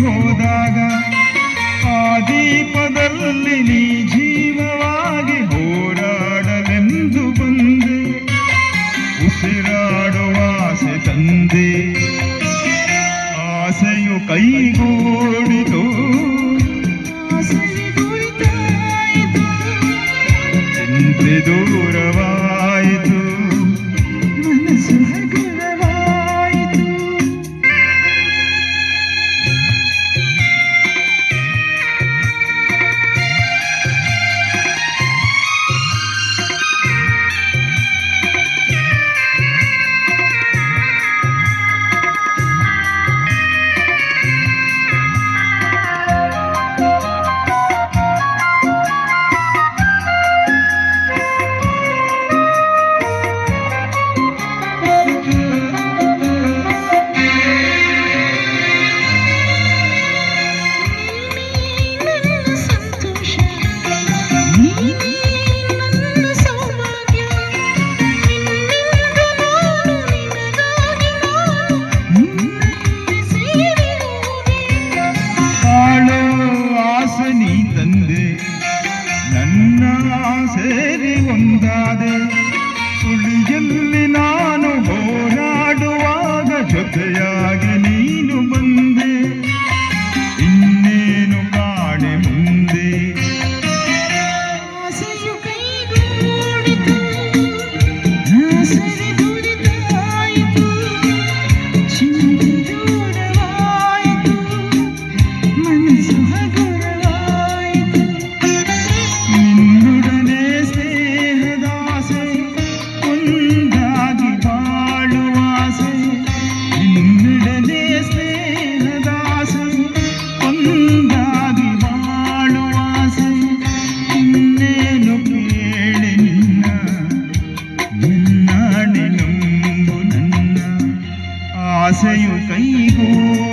ಹೋದಾಗ ಆ ದೀಪದಲ್ಲಿ ನೀ ಜೀವವಾಗಿ ಹೋರಾಡಲೆಂದು ಬಂದೆ. ಉಸಿರಾಡುವ ಆಸೆ ತಂದೆ, ಆಸೆಯು ಕೈಗೂಡಿತು, ಚಿಂತೆ ದೂರವಾಯಿತು, ಮನಸ್ಸು ಹಗುರವಾಯಿತು. ನೀ ತಂದೆ ನನ್ನ ಸೇರಿ ಒಂದಾದೆ. ಸುಳಿಯಲ್ಲಿ ನಾನು ಹೋರಾಡುವಾಗ ಜೊತೆಯಾಗಿ ನೀನು ಬಂದೆ. ಇನ್ನೇನು ಕಾಣೆ ಮುಂದೆ, ಆಸೆಯು ಕೈಗೂಡಿತು, ಆಸರೆ ದುರಿತಾಯಿತು, ಚಿಂತೆ ದೂರವಾಯಿತು, ಮನಸ್ಸು ಹಗುರವಾಯಿತು. ನಿನ್ನೊಡನೆ ಸ್ನೇಹದಾಸೆ, ಒಂದಾಗಿ ಬಾಳುವಾಸೆ. ನಿನ್ನೊಡನೆ ಸ್ನೇಹದಾಸೆ, ಒಂದಾಗಿ ಬಾಳುವಾಸೆ. ಇನ್ನೇನು ಕೇಳಿ ನಿನ್ನಾಣೆ ನಂಬು ನನ್ನ, ಆಸೆಯು ಕೈಗೂಡಿತು.